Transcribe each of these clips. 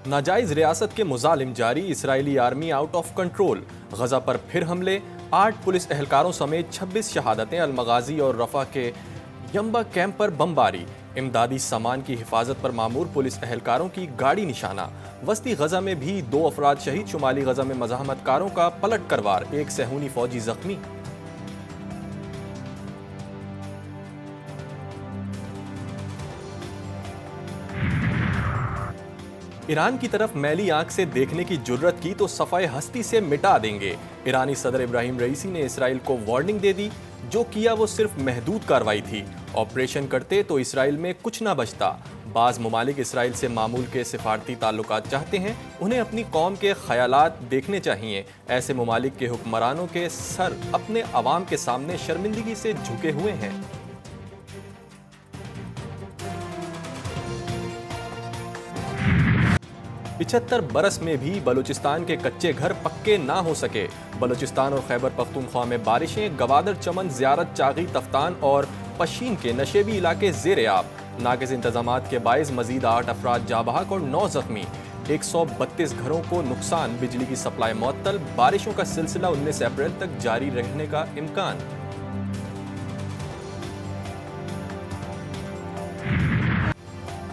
नाजायज रियासत के मुजालिम जारी, Israeli army out of control. Gaza पर फिर हमले, 8 पुलिस एहलकारों समेत 26 शहादतें। अलमगाजी और रफा के यम्बा कैंप पर बमबारी। इमदादी सामान की हिफाजत पर मामूर पुलिस एहलकारों की गाड़ी निशाना। वस्ती गजा में भी 2 अफराद शहीद। शुमाली गजा में मज़ाहमतकारों का पलट कर वार, 1 सहूनी फौजी जख्मी। ईरान की तरफ मैली आंख से देखने की जुर्रत की तो सफाए हस्ती से मिटा देंगे। ईरानी सदर इब्राहिम रईसी ने इसराइल को वार्निंग दे दी, जो किया वो सिर्फ महदूद कार्रवाई थी। ऑपरेशन करते तो इसराइल में कुछ ना बचता। बाज़ ममालिक इसराइल से मामूल के सिफारती ताल्लुकात चाहते हैं, उन्हें अपनी कौम के ख्यालात देखने चाहिए। ऐसे ममालिक के हुक्मरानों के सर अपने अवाम के सामने शर्मिंदगी से झुके हुए हैं। 75 बरस में भी बलूचिस्तान के कच्चे घर पक्के ना हो सके। बलूचिस्तान और खैबर पख्तूनख्वा में बारिशें, गवादर चमन, ज़ियारत, चागी, तफ्तान और पशीन के नशेबी इलाके ज़ेर आब। नाक़िस इंतज़ामात के बाइस मजीद 8 अफराद जाँ बहक और 9 जख्मी। 132 घरों को नुकसान, बिजली की सप्लाई मुअत्तल। बारिशों का सिलसिला 19 अप्रैल तक जारी रहने का इम्कान।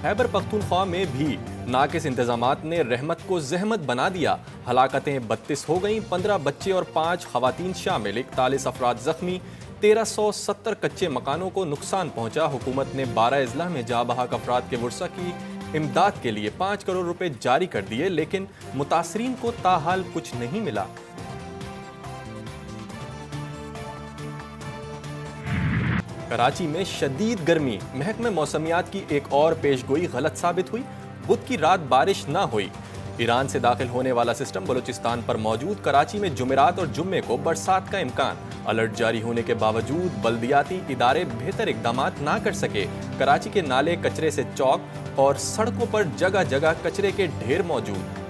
खैबर पख्तूनख्वा में भी नाक़िस इंतज़ामात ने रहमत को ज़हमत बना दिया। हलाकतें 32 हो गईं, 15 बच्चे और 5 ख़वातीन शामिल। 41 अफराद ज़ख्मी, 1370 कच्चे मकानों को नुकसान पहुंचा। हुकूमत ने 12 अजला में जाँ बहक अफराद के वर्सा की इमदाद के लिए 5 करोड़ रुपए जारी कर दिए, लेकिन मुतासरीन को ताहाल कुछ नहीं मिला। कराची में शदीद गर्मी, महकमे मौसमियात की एक और पेशगोई गलत साबित हुई। बुध की रात बारिश ना हुई। ईरान से दाखिल होने वाला सिस्टम बलूचिस्तान पर मौजूद। कराची में जुमेरात और जुम्मे को बरसात का इम्कान। अलर्ट जारी होने के बावजूद बल्दियाती इदारे बेहतर इकदामात ना कर सके। कराची के नाले कचरे से चौक और सड़कों पर जगह जगह कचरे के ढेर मौजूद।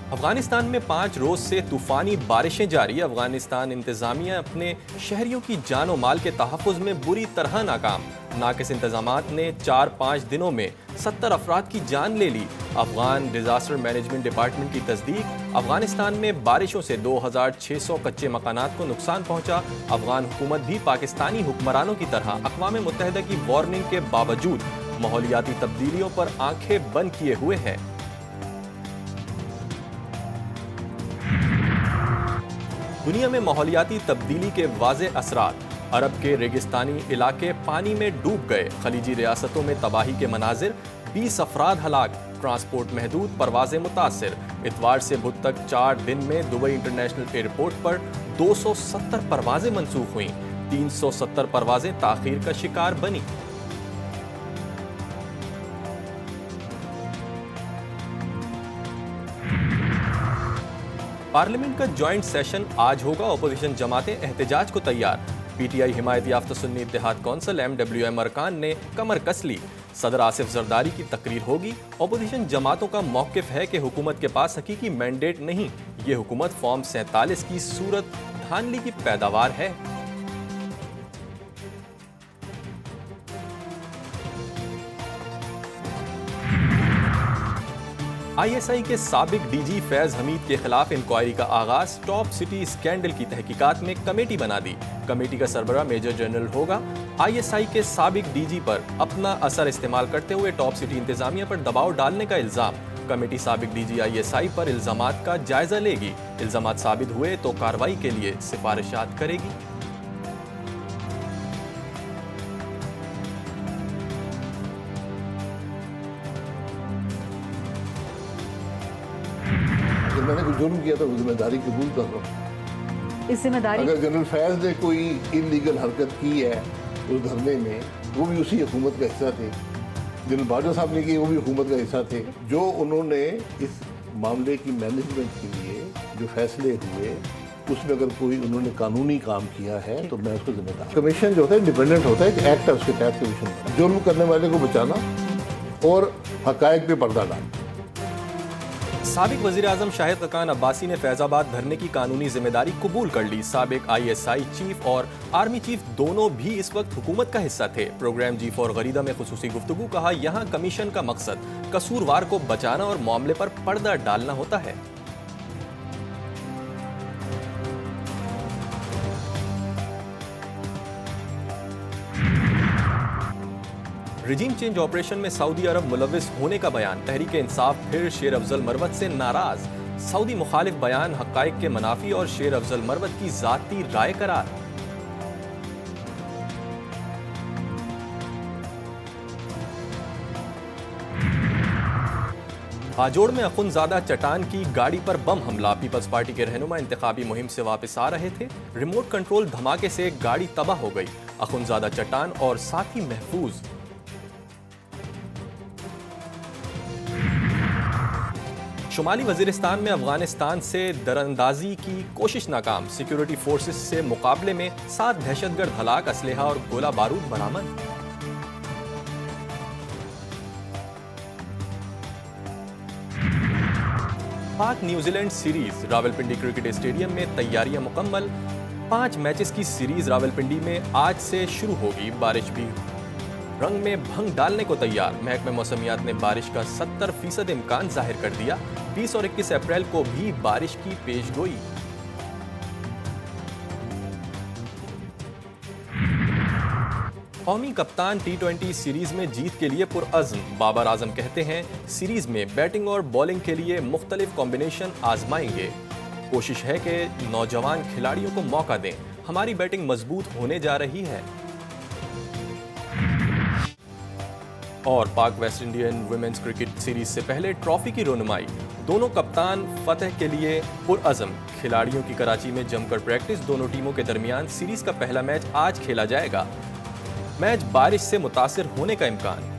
अफगानिस्तान में 5 रोज से तूफानी बारिशें जारी। अफगानिस्तान इंतजामिया अपने शहरियों की जान और माल के तहफ़्फ़ुज़ में बुरी तरह नाकाम। नाक़िस इंतजामात ने 4-5 दिनों में 70 अफराद की जान ले ली। अफगान डिज़ास्टर मैनेजमेंट डिपार्टमेंट की तस्दीक, अफगानिस्तान में बारिशों से 2600 कच्चे मकानात को नुकसान पहुंचा। अफगान हुकूमत भी पाकिस्तानी हुक्मरानों की तरह अक़वाम मुत्तहिदा की वार्निंग के बावजूद माहौलियाती तब्दीलियों पर आंखें बंद किए हुए है। दुनिया में माहौलियाती तब्दीली के वाज़े असरात। अरब के रेगिस्तानी इलाके पानी में डूब गए। खलीजी रियासतों में तबाही के मनाजिर, 20 अफराद हलाक। ट्रांसपोर्ट महदूद, परवाजें मुतासिर। इतवार से बुध तक 4 दिन में दुबई इंटरनेशनल एयरपोर्ट पर 270 परवाजें मनसूख हुईं। 370 परवाजें ताख़ीर का शिकार बनी। पार्लियामेंट का जॉइंट सेशन आज होगा। अपोजिशन जमातें एहतजाज को तैयार। पीटीआई हिमायत याफ्ता सुन्नी इत्तेहाद कौंसिल MWM अरकान ने कमर कस ली। सदर आसिफ जरदारी की तकरीर होगी। अपोजिशन जमातों का मौक़िफ़ है कि हुकूमत के पास हकीकी मैंडेट नहीं, ये हुकूमत फॉर्म 47 की सूरत धांधली की पैदावार है। ISI के साबिक DG फैज हमीद के खिलाफ इंक्वायरी का आगाज। टॉप सिटी स्कैंडल की तहकीकात में कमेटी बना दी। कमेटी का सरबराह मेजर जनरल होगा। ISI के साबिक DG पर अपना असर इस्तेमाल करते हुए टॉप सिटी इंतजामिया पर दबाव डालने का इल्जाम। कमेटी साबिक DG ISI पर इल्जामात का जायजा लेगी। इल्जामात साबित हुए तो कार्रवाई के लिए सिफारिशात करेगी। मैंने कुछ जुर्म किया तो जिम्मेदारी कबूल कर रहा हूँ। इस जिम्मेदारी, अगर जनरल फैज ने कोई इलीगल हरकत की है उस धरने में, वो भी उसी हुकूमत का हिस्सा थे। जनरल बाजवा साहब ने की, वो भी हुकूमत का हिस्सा थे। जो उन्होंने इस मामले की मैनेजमेंट के लिए जो फैसले हुए, उसमें अगर कोई उन्होंने कानूनी काम किया है तो मैं उसको जिम्मेदार। कमीशन जो होता है इंडिपेंडेंट होता है, एक एक्ट है उसके तहत कमीशन। जुर्म करने वाले को बचाना और हकायक पे पर्दा डालना। साबिक वज़ीर आज़म शाहिद खकान अब्बासी ने फैज़ाबाद धरने की कानूनी जिम्मेदारी कबूल कर ली। साबिक ISI चीफ और आर्मी चीफ दोनों भी इस वक्त हुकूमत का हिस्सा थे। प्रोग्राम G4 गरीदा में खुसूसी गुफ्तगू। कहा, यहाँ कमीशन का मकसद कसूरवार को बचाना और मामले पर पर्दा डालना होता है। रिजीम चेंज ऑपरेशन में सऊदी अरब मुलविस होने का बयान। तहरीक इंसाफ फिर शेर अफजल मरवत से नाराज। सऊदी मुखालिफ बयान हक़ाइक़ के मनाफी और शेर अफजल मरवत की जाती राय करार। हाजोड़ में अखुनज़ादा चट्टान की गाड़ी पर बम हमला। पीपल्स पार्टी के रहनुमा इंतखाबी मुहिम से वापस आ रहे थे। रिमोट कंट्रोल धमाके से गाड़ी तबाह हो गई। अखुनज़ादा चट्टान और साथी महफूज। शुमाली वजीरिस्तान में अफगानिस्तान से दरअंदाजी की कोशिश नाकाम। सिक्योरिटी फोर्सेस से मुकाबले में 7 दहशतगर्द हलाक। असलहा और गोला बारूद बरामद। पाक New Zealand series. Rawalpindi cricket stadium में तैयारियां मुकम्मल। 5 मैचेस की सीरीज रावलपिंडी में आज से शुरू होगी। बारिश भी रंग में भंग डालने को तैयार। महकमे मौसमियात ने बारिश का 70% इम्कान जाहिर कर दिया। 20 और 21 अप्रैल को भी बारिश की पेशगोई। कौमी कप्तान T20 सीरीज में जीत के लिए पुरअज़्म। बाबर आजम कहते हैं, सीरीज में बैटिंग और बॉलिंग के लिए मुख्तलिफ कॉम्बिनेशन आजमाएंगे। कोशिश है कि नौजवान खिलाड़ियों को मौका दें। हमारी बैटिंग मजबूत होने जा रही है। और Pak West Indian women's cricket series से पहले ट्रॉफी की रोनुमाई। दोनों कप्तान फतह के लिए पुरअज़्म। खिलाड़ियों की कराची में जमकर प्रैक्टिस। दोनों टीमों के दरमियान सीरीज का पहला मैच आज खेला जाएगा। मैच बारिश से मुतासिर होने का इम्कान।